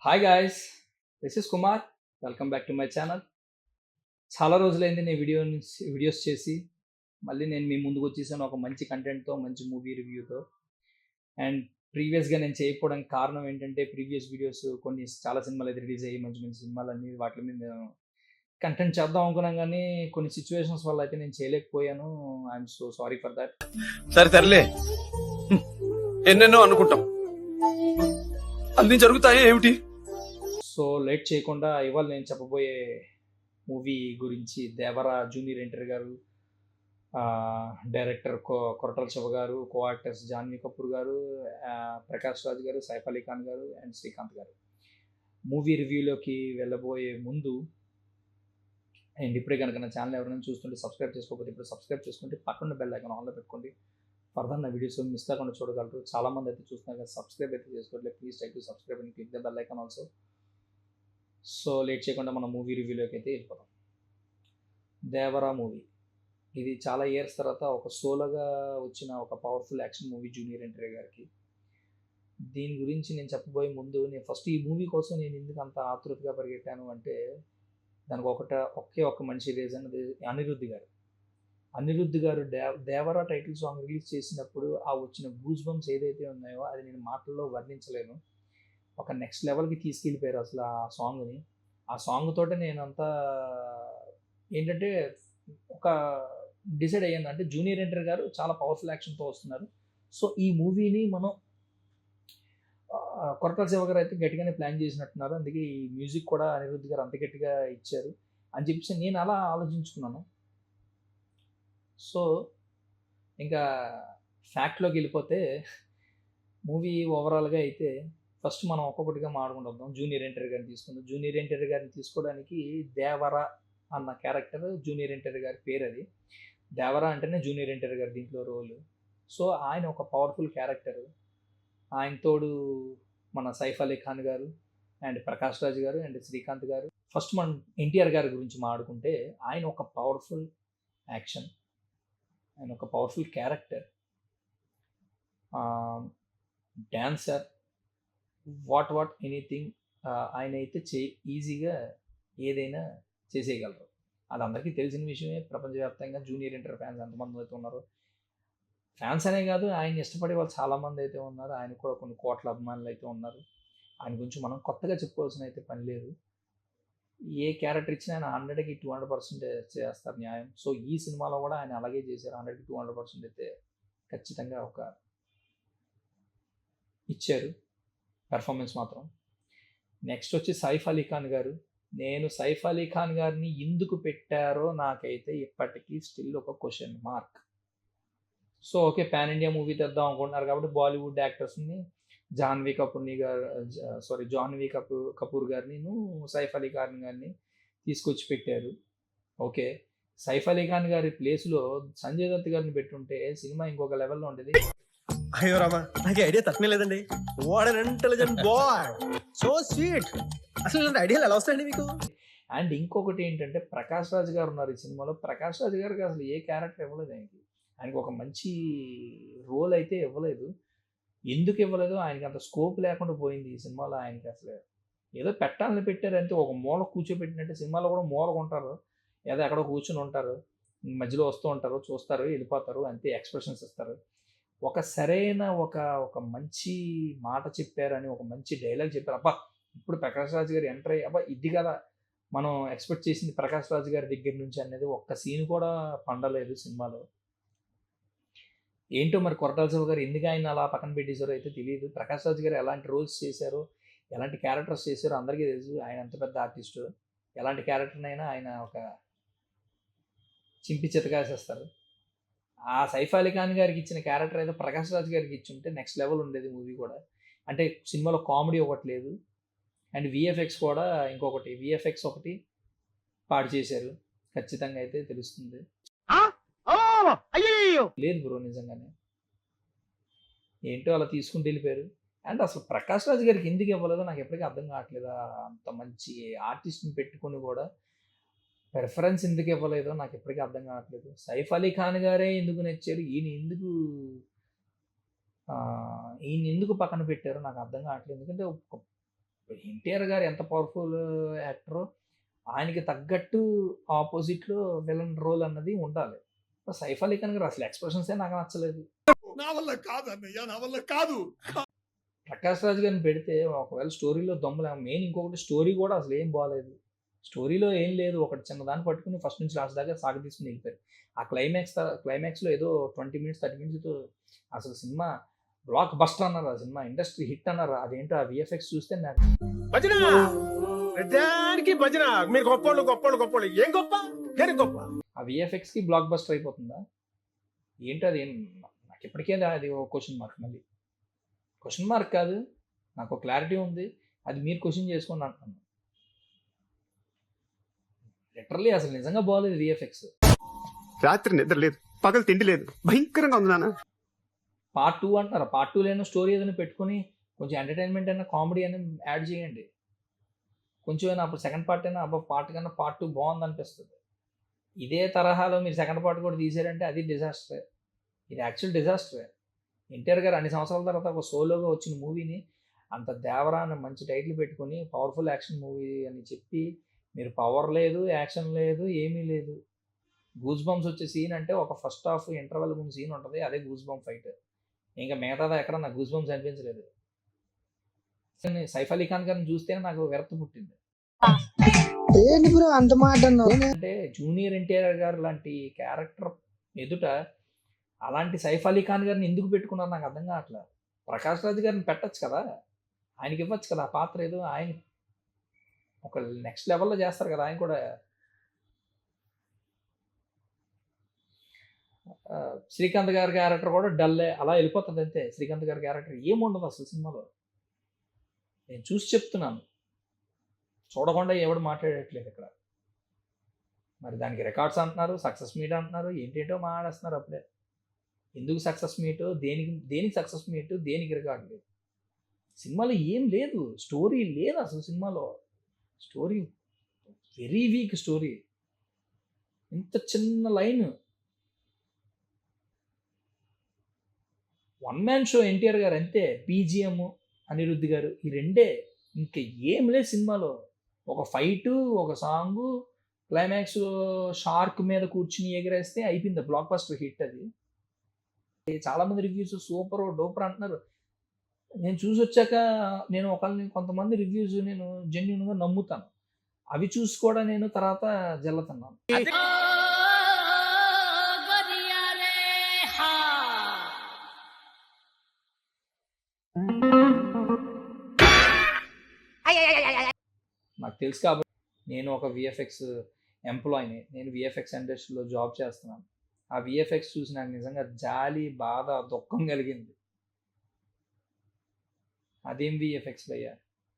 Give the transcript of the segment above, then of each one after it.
Hi guys, this is Kumar. Welcome back to my channel. చాలా రోజులైంది నేను వీడియోస్ చేసి మళ్ళీ నేను మీ ముందుకు వచ్చేసాను ఒక మంచి కంటెంట్తో, మంచి మూవీ రివ్యూతో. అండ్ ప్రీవియస్గా నేను చేయకపోవడానికి కారణం ఏంటంటే ప్రీవియస్ వీడియోస్ కొన్ని చాలా సినిమాలు అయితే రిలీజ్ అయ్యి మంచి మంచి సినిమాలన్నీ వాటి మీద నేను కంటెంట్ చేద్దాం అనుకున్నాం, కానీ కొన్ని సిచ్యువేషన్స్ వల్ల అయితే నేను చేయలేకపోయాను. I'm so sorry for that. సరే తరలే, ఎన్నెన్నో అనుకుంటాం, అన్ని జరుగుతాయి ఏమిటి? సో లేట్ చేయకుండా ఇవాళ నేను చెప్పబోయే మూవీ గురించి దేవరా జూనియర్ ఎన్టీఆర్ గారు, డైరెక్టర్ కొరటాల శివ గారు, కో యాక్టర్స్ జాన్వీ కపూర్ గారు, ప్రకాష్ రాజ్ గారు, సైఫ్ అలీ ఖాన్ గారు అండ్ శ్రీకాంత్ గారు. మూవీ రివ్యూలోకి వెళ్ళబోయే ముందు అండ్ ఇప్పుడే కనుక నా ఛానల్ ఎవరైనా చూస్తుంటే సబ్స్క్రైబ్ చేసుకోకపోతే ఇప్పుడు సబ్స్క్రైబ్ చేసుకుంటే పక్కన బెల్ ఐకాన్ ఆన్లో పెట్టుకోండి. ఫర్దర్ నా వీడియోస్ మిస్ కాకుండా చూడగలరు. చాలామంది అయితే చూస్తున్నారు కదా, సబ్స్క్రైబ్ అయితే చేసుకోవట్లేదు. Please try to subscribe and click the bell icon also. So late చేయకుండా మన మూవీ రివ్యూలోకి అయితే వెళ్ళిపోదాం. దేవరా మూవీ ఇది చాలా ఇయర్స్ తర్వాత ఒక సోలోగా వచ్చిన ఒక powerful action movie junior NTR గారికి. దీని గురించి నేను చెప్పబోయే ముందు నేను ఫస్ట్ ఈ మూవీ కోసం నేను ఎందుకు అంత ఆతృతగా పరిగెట్టాను అంటే దానికి ఒకే ఒక మంచి రీజన్, అది అనిరుద్ధ్ గారు దేవరా టైటిల్ సాంగ్ రిలీజ్ చేసినప్పుడు ఆ వచ్చిన గూస్ బంప్స్ ఏదైతే ఉన్నాయో అది నేను మాటల్లో వర్ణించలేను. ఒక నెక్స్ట్ లెవెల్కి తీసుకెళ్ళిపోయారు అసలు ఆ సాంగ్ని. ఆ సాంగ్ తోటే నేను అంతా ఏంటంటే ఒక డిసైడ్ అయ్యాను, అంటే జూనియర్ ఎన్టీఆర్ గారు చాలా పవర్ఫుల్ యాక్షన్తో వస్తున్నారు. సో ఈ మూవీని మనం కొరటాల శివ గారు అయితే గట్టిగానే ప్లాన్ చేసినట్టున్నారు. అందుకే ఈ మ్యూజిక్ కూడా అనిరుద్ధ్ గారు అంత గట్టిగా ఇచ్చారు అని చెప్పేసి నేను అలా ఆలోచించుకున్నాను. సో ఇంకా ఫ్యాక్ట్లోకి వెళ్ళిపోతే మూవీ ఓవరాల్గా అయితే ఫస్ట్ మనం ఒక్కొక్కటిగా మాట్లాడుకుంటాం. జూనియర్ ఎన్టీఆర్ గారిని తీసుకుందాం. జూనియర్ ఎన్టీఆర్ గారిని తీసుకోవడానికి దేవరా అన్న క్యారెక్టర్ జూనియర్ ఎన్టీఆర్ గారి పేరు అది. దేవరా అంటేనే జూనియర్ ఎన్టీఆర్ గారు దీంట్లో రోల్. సో ఆయన ఒక పవర్ఫుల్ క్యారెక్టర్. ఆయన తోడు మన సైఫ్ అలీ ఖాన్ గారు అండ్ ప్రకాష్ రాజ్ గారు అండ్ శ్రీకాంత్ గారు. ఫస్ట్ మనం ఎన్టీఆర్ గారి గురించి మాట్లాడుకుంటే ఆయన ఒక పవర్ఫుల్ యాక్షన్, ఆయన ఒక powerful character, dancer, what anything. ఆయన అయితే ఈజీగా ఏదైనా చేసేయగలరు. అది అందరికీ తెలిసిన విషయమే. ప్రపంచవ్యాప్తంగా జూనియర్ ఎన్టీఆర్ ఫ్యాన్స్ ఎంతమంది అయితే ఉన్నారు, ఫ్యాన్స్ అనే కాదు ఆయన ఇష్టపడే వాళ్ళు చాలామంది అయితే ఉన్నారు. ఆయన కూడా కొన్ని కోట్ల అభిమానులు అయితే ఉన్నారు. ఆయన గురించి మనం కొత్తగా చెప్పుకోవాల్సిన అయితే పని లేదు. ఏ క్యారెక్టర్ ఇచ్చినా ఆయన 100కి 200% చేస్తారు న్యాయం. సో ఈ సినిమాలో కూడా ఆయన అలాగే చేశారు. 100కి 200% అయితే ఖచ్చితంగా ఒక ఇచ్చారు పెర్ఫార్మెన్స్ మాత్రం. నెక్స్ట్ వచ్చి సైఫ్ అలీ ఖాన్ గారు. నేను సైఫ్ అలీ ఖాన్ గారిని ఎందుకు పెట్టారో నాకైతే ఇప్పటికీ స్టిల్ ఒక question mark. So okay, pan India movie తెద్దాం అనుకుంటున్నారు కాబట్టి బాలీవుడ్ యాక్టర్స్ని జాన్వీ కపూర్ గారిని సైఫ్ అలీ ఖాన్ గారిని తీసుకొచ్చి పెట్టారు. ఓకే, సైఫ్ అలీ ఖాన్ గారి ప్లేస్లో సంజయ్ దత్ గారిని పెట్టుంటే సినిమా ఇంకొక లెవెల్లో ఉండేది. అయ్యో రామా, నాకు ఐడియా తక్కువ లేదండి. What an intelligent boy, so sweet. అసలు ఇలాంటి ఐడియాలు ఎలా వస్తాయండి మీకు? అండ్ ఇంకొకటి ఏంటంటే ప్రకాష్ రాజ్ గారు ఉన్నారు ఈ సినిమాలో. ప్రకాష్ రాజ్ గారికి అసలు ఏ క్యారెక్టర్ ఇవ్వలేదు. ఆయనకి ఒక మంచి రోల్ అయితే ఇవ్వలేదు. ఎందుకు ఇవ్వలేదు, ఆయనకి అంత స్కోప్ లేకుండా పోయింది ఈ సినిమాలో. ఆయనకి అసలు ఏదో పెట్టాలని పెట్టారంటే ఒక మూల కూర్చోబెట్టినట్టే. సినిమాలో కూడా మూలకు ఉంటారు, ఏదో ఎక్కడో కూర్చొని ఉంటారు, మధ్యలో వస్తూ ఉంటారు, చూస్తారు, వెళ్ళిపోతారు, అంతే, ఎక్స్ప్రెషన్స్ ఇస్తారు. ఒక సరైన ఒక మంచి మాట చెప్పారని, ఒక మంచి డైలాగ్ చెప్పారు. అబ్బా ఇప్పుడు ప్రకాష్ రాజ్ గారు ఎంటర్ అయ్యి అబ్బా ఇది కదా మనం ఎక్స్పెక్ట్ చేసింది ప్రకాష్ రాజ్ గారి దగ్గర నుంచి అనేది ఒక్క సీన్ కూడా పండలేదు సినిమాలో. ఏంటో మరి కొరటాల శివ గారు ఎందుకు ఆయన అలా పక్కన పెట్టేశారో అయితే తెలియదు. ప్రకాష్ రాజ్ గారు ఎలాంటి రోల్స్ చేశారో, ఎలాంటి క్యారెక్టర్స్ చేశారో అందరికీ తెలుసు. ఆయన ఎంత పెద్ద ఆర్టిస్టు, ఎలాంటి క్యారెక్టర్నైనా ఆయన ఒక చింపి చితకాసేస్తారు. ఆ సైఫ్ అలీ ఖాన్ గారికి ఇచ్చిన క్యారెక్టర్ అయితే ప్రకాష్ రాజ్ గారికి ఇచ్చి ఉంటే నెక్స్ట్ లెవెల్ ఉండేది మూవీ కూడా. అంటే సినిమాలో కామెడీ ఒకటి లేదు అండ్ విఎఫ్ఎక్స్ కూడా ఇంకొకటి విఎఫ్ఎక్స్ ఒకటి పాడు చేశారు ఖచ్చితంగా అయితే తెలుస్తుంది. లేదు బ్రో, నిజంగానే ఏంటో అలా తీసుకుంటూ వెళ్ళిపోయారు. అండ్ అసలు ప్రకాష్ రాజ్ గారికి ఎందుకు ఇవ్వలేదో నాకు ఎప్పటికీ అర్థం కావట్లేదు. అంత మంచి ఆర్టిస్ట్ని పెట్టుకొని కూడా ప్రిఫరెన్స్ ఎందుకు ఇవ్వలేదో నాకు ఎప్పటికీ అర్థం కావట్లేదు. సైఫ్ అలీ ఖాన్ గారే ఎందుకు నచ్చారు, ఈయన ఎందుకు పక్కన పెట్టారో నాకు అర్థం కావట్లేదు. ఎందుకంటే ఎన్టీఆర్ గారు ఎంత పవర్ఫుల్ యాక్టరో ఆయనకి తగ్గట్టు ఆపోజిట్లో విలన్ రోల్ అన్నది ఉండాలి. సైఫ్ అలీ ఖాన్ గారు అసలు ఎక్స్ప్రెషన్సే నాకు నచ్చలేదు. నా వల్ల కాదు అన్నయ్య, నా వల్ల కాదు. ప్రకాష్ రాజ్ గారిని పెడితే ఒకవేళ స్టోరీలో దమ్ములే, మెయిన్ ఇంకొకటి స్టోరీ కూడా అసలు ఏం బాగాలేదు. స్టోరీలో ఏం లేదు, ఒకటి చిన్నదాన్ని పట్టుకుని ఫస్ట్ నుంచి లాస్ట్ దాకా సాగ తీసుకుని వెళ్ళిపోయారు. ఆ క్లైమాక్స్లో ఏదో 20 మినిట్స్ 30 మినిట్స్ అసలు సినిమా బ్లాక్ బస్టర్ అన్నారు, ఆ సినిమా ఇండస్ట్రీ హిట్ అన్నారు. అదేంటో ఆ విఎఫ్ఎక్స్ చూస్తే నాకు భజన ప్రతిదానికి భజన. మీరు గొప్పోళ్ళు గొప్పోళ్ళు గొప్పోళ్ళు. ఏం గొప్ప దేని గొప్ప? ఆ విఎఫ్ఎక్స్కి బ్లాక్ బస్టర్ అయిపోతుందా ఏంటో? అది నాకు ఇప్పటికే అది ఒక క్వశ్చన్ మార్క్. మళ్ళీ క్వశ్చన్ మార్క్ కాదు, నాకు క్లారిటీ ఉంది, అది మీరు క్వశ్చన్ చేసుకోండి అంటున్నాను. లిటరల్లీ అసలు నిజంగా బాగోలేదు విఎఫ్ఎక్స్. రాత్రి నిద్ర లేదు, పగలు తిండి లేదు, భయంకరంగా ఉంది నాన్న. పార్ట్ 2 అంటున్నారు. పార్ట్ 2 లేనో స్టోరీ ఏదైనా పెట్టుకొని కొంచెం ఎంటర్టైన్మెంట్ అయినా కామెడీ అయినా యాడ్ చేయండి. కొంచెం అయినా అప్పుడు సెకండ్ పార్ట్ అయినా అబ్బా పార్ట్ కన్నా పార్ట్ 2 బాగుంది అనిపిస్తుంది. ఇదే తరహాలో మీరు సెకండ్ పార్ట్ కూడా తీసారంటే అది డిజాస్టరే. ఇది యాక్చువల్ డిజాస్టరే. ఎన్టీఆర్ గారు అన్ని సంవత్సరాల తర్వాత ఒక సోలోగా వచ్చిన మూవీని అంత దేవరా అని మంచి టైటిల్ పెట్టుకొని పవర్ఫుల్ యాక్షన్ మూవీ అని చెప్పి మీరు పవర్ లేదు, యాక్షన్ లేదు, ఏమీ లేదు. గూస్ బంప్స్ వచ్చే సీన్ అంటే ఒక ఫస్ట్ హాఫ్ ఇంటర్వెల్ ముందు సీన్ ఉంటుంది, అదే గూస్ బంప్ ఫైట్. ఇంకా మిగతాదా ఎక్కడ నాకు గూస్ బంప్స్ అనిపించలేదు. సైఫ్ అలీ ఖాన్ గారిని చూస్తేనే నాకు విరక్తి పుట్టింది. ఏంటి బ్రో అంత మాట అన్నావు? అంటే జూనియర్ ఎన్టీఆర్ గారు లాంటి క్యారెక్టర్ ఎదుట అలాంటి సైఫ్ అలీ ఖాన్ గారిని ఎందుకు పెట్టుకున్నారు నాకు అర్థం కావట్లేదు. ప్రకాష్ రాజ్ గారిని పెట్టచ్చు కదా, ఆయనకి ఇవ్వచ్చు కదా ఆ పాత్ర. ఏదో ఆయన ఒక నెక్స్ట్ లెవెల్లో చేస్తారు కదా ఆయన కూడా. శ్రీకాంత్ గారి క్యారెక్టర్ కూడా డల్లే, అలా వెళ్ళిపోతుంది అంతే. శ్రీకాంత్ గారి క్యారెక్టర్ ఏముండదు అసలు సినిమాలో. నేను చూసి చెప్తున్నాను, చూడకుండా ఎవడు మాట్లాడట్లేదు ఇక్కడ. మరి దానికి రికార్డ్స్ అంటున్నారు, సక్సెస్ మీట్ అంటున్నారు, ఏంటేంటో మాట్లాడేస్తున్నారు. అప్పుడే ఎందుకు సక్సెస్ మీట్, దేనికి సక్సెస్ మీట్, దేనికి రికార్డ్ లేదు. సినిమాలో ఏం లేదు, స్టోరీ లేదు అసలు. సినిమాలో స్టోరీ వెరీ వీక్ స్టోరీ. ఇంత చిన్న line, one man show NTR గారు అంతే. బీజిఎం అనిరుద్ధ్ గారు, ఈ రెండే, ఇంకా ఏం లేదు సినిమాలో. ఒక ఫైటు, ఒక సాంగు, క్లైమాక్స్ షార్క్ మీద కూర్చుని ఎగరేస్తే అయిపోయింది, బ్లాక్ బస్టర్ హిట్. అది చాలామంది రివ్యూస్ సూపర్ డూపర్ అంటున్నారు. నేను చూసి వచ్చాక నేను కొంతమంది రివ్యూస్ నేను జెన్యున్గా నమ్ముతాను. అవి చూసి కూడా నేను తర్వాత జల్లతున్నాను. నాకు తెలుసు కాబట్టి నేను ఒక విఎఫ్ఎక్స్ ఎంప్లాయీని, నేను విఎఫ్ఎక్స్ ఇండస్ట్రీలో జాబ్ చేస్తున్నాను. ఆ విఎఫ్ఎక్స్ చూసి నాకు నిజంగా జాలి, బాధ, దుఃఖం కలిగింది. అదేం విఎఫ్ఎక్స్ అయ్యా.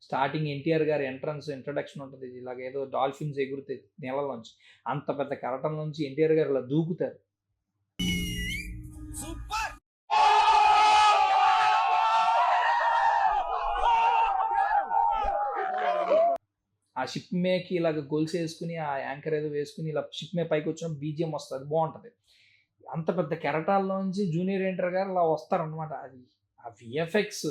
స్టార్టింగ్ ఎన్టీఆర్ గారి ఇంట్రడక్షన్ ఉంటుంది, ఇలాగ ఏదో డాల్ఫిన్స్ ఎగురుతాయి నీళ్ళలోంచి, అంత పెద్ద కరటం నుంచి ఎన్టీఆర్ గారు ఇలా దూకుతారు. ఆ షిప్ మేకి ఇలాగ గొలుసు వేసుకుని, ఆ యాంకర్ ఏదో వేసుకుని ఇలా షిప్ మే పైకి వచ్చిన బీజిఎం వస్తుంది, అది బాగుంటుంది. అంత పెద్ద కెరటాల్లోంచి జూనియర్ ఎన్టీఆర్ గారు ఇలా వస్తారనమాట. అది ఆ విఎఫ్ఎక్స్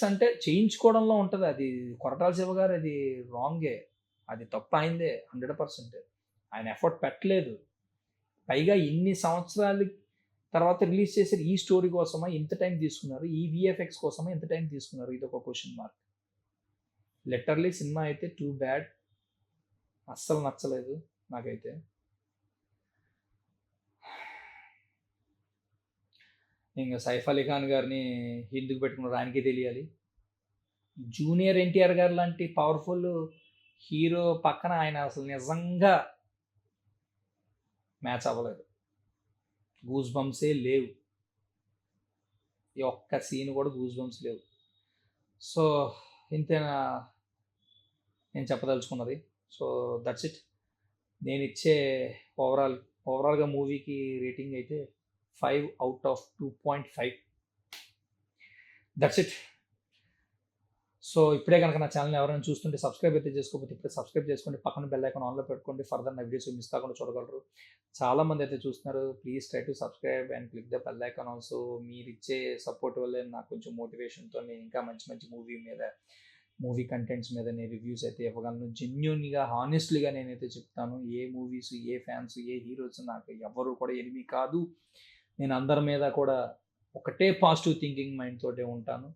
అంటే చేయించుకోవడంలో ఉంటుంది. అది కొరటాల శివ గారు అది రాంగే, అది తప్పు అయిందే 100%. ఆయన ఎఫర్ట్ పెట్టలేదు. పైగా ఇన్ని సంవత్సరాల తర్వాత రిలీజ్ చేశారు. ఈ స్టోరీ కోసమా ఇంత టైం తీసుకున్నారు, ఈ విఎఫ్ఎక్స్ కోసమా ఇంత టైం తీసుకున్నారు, ఇది ఒక క్వశ్చన్ మార్క్. లిటరల్లీ సినిమా అయితే టూ బ్యాడ్, అస్సలు నచ్చలేదు నాకైతే. ఇంకా సైఫ్ అలీ ఖాన్ గారిని ఎందుకు పెట్టుకున్నారు ఆయనకే తెలియాలి. జూనియర్ ఎన్టీఆర్ గారు లాంటి పవర్ఫుల్ హీరో పక్కన ఆయన అసలు నిజంగా మ్యాచ్ అవ్వలేదు. గూస్ బంప్సే లేవు, ఈ ఒక్క సీన్ కూడా గూస్ బంప్స్ లేవు. సో ఇంతేనా నేను చెప్పదలుచుకున్నది. So that's it. నేను ఇచ్చే ఓవరాల్గా మూవీకి రేటింగ్ అయితే 5/2.5. That's it. సో ఇప్పుడే కనుక నా ఛానల్ ఎవరైనా చూస్తుంటే సబ్స్క్రైబ్ అయితే చేసుకోకపోతే ఇప్పుడే సబ్స్క్రైబ్ చేసుకోండి, పక్కన బెల్ ఐకాన్ ఆన్లో పెట్టుకోండి, ఫర్దర్ నా వీడియోస్ మిస్ కాకుండా చూడగలరు. చాలామంది అయితే చూస్తున్నారు. Please try to subscribe and click the bell icon also. మీరు ఇచ్చే సపోర్ట్ వల్లే నాకు కొంచెం మోటివేషన్తో నేను ఇంకా మంచి మంచి మూవీ కంటెంట్స్ మీద నేను రివ్యూస్ అయితే ఇవ్వగలను. జెన్యున్గా హానెస్ట్లీగా నేనైతే చెప్తాను. ఏ మూవీస్, ఏ ఫ్యాన్స్, ఏ హీరోస్ నాకు ఎవరు కూడా ఎనిమి కాదు. నేను అందరి మీద కూడా ఒకటే పాజిటివ్ థింకింగ్ మైండ్ తోటే ఉంటాను.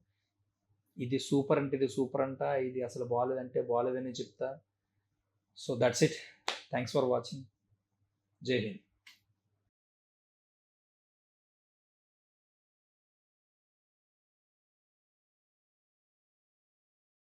ఇది సూపర్ అంటే ఇది సూపర్ అంట, ఇది అసలు బాగాలేదంటే బాగాలేదని చెప్తా. So that's it. Thanks for watching. జై హింద్.